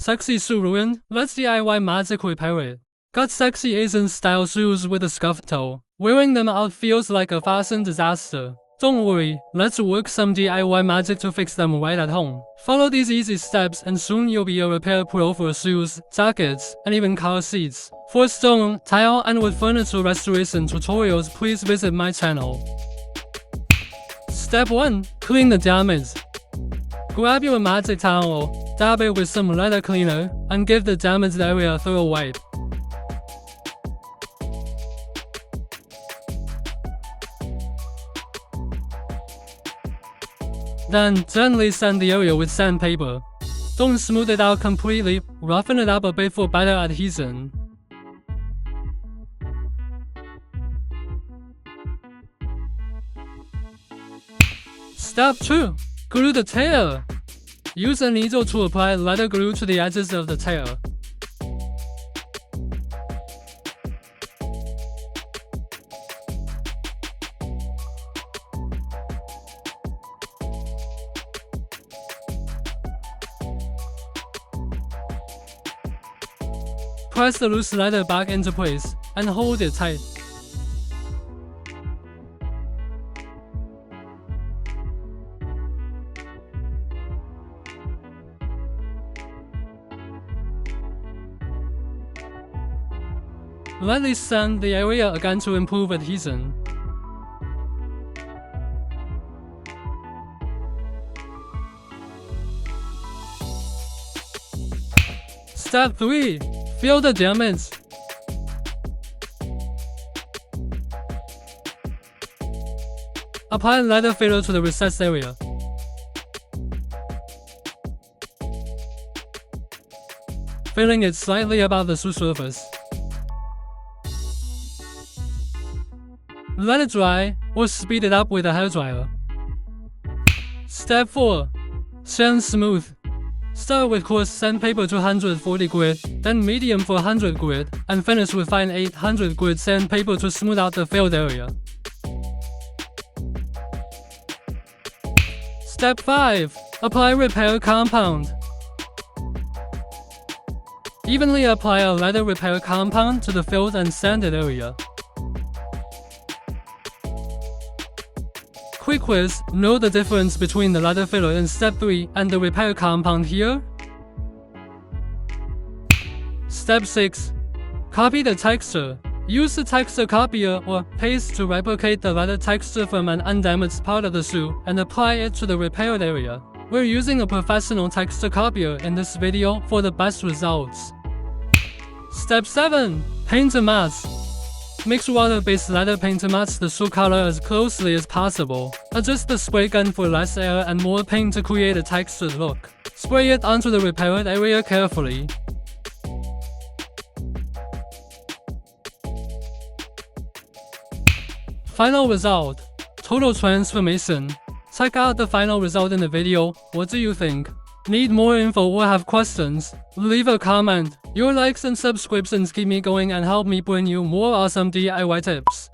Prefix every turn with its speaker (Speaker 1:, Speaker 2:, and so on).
Speaker 1: Sexy shoe ruined? Let's DIY magic repair it. Got sexy Asian style shoes with a scuffed toe. Wearing them out feels like a fashion disaster. Don't worry, let's work some DIY magic to fix them right at home. Follow these easy steps and soon you'll be a repair pro for shoes, jackets, and even car seats. For stone, tile, and wood furniture restoration tutorials, please visit my channel. Step 1. Clean the damage. Grab your magic towel, dab it with some leather cleaner, and give the damaged area a thorough wipe. Then, gently sand the area with sandpaper. Don't smooth it out completely, roughen it up a bit for better adhesion. Step 2. Glue the tail. Use a needle to apply leather glue to the edges of the tail. Press the loose leather back into place and hold it tight. Lightly sand the area again to improve adhesion. Step 3. Fill the damage. Apply leather filler to the recessed area. Filling it slightly above the shoe surface. Let it dry, or speed it up with a hairdryer. Step 4. Sand smooth. Start with coarse sandpaper 240 grit, then medium 400 grit, and finish with fine 800 grit sandpaper to smooth out the filled area. Step 5. Apply repair compound. Evenly apply a leather repair compound to the filled and sanded area. Quick quiz, know the difference between the leather filler in step 3 and the repair compound here? Step 6. Copy the texture. Use the texture copier or paste to replicate the leather texture from an undamaged part of the shoe and apply it to the repaired area. We're using a professional texture copier in this video for the best results. Step 7. Paint and mask. Mix water-based leather paint to match the shoe color as closely as possible. Adjust the spray gun for less air and more paint to create a textured look. Spray it onto the repaired area carefully. Final result. Total transformation. Check out the final result in the video. What do you think? Need more info or have questions? Leave a comment. Your likes and subscriptions keep me going and help me bring you more awesome DIY tips.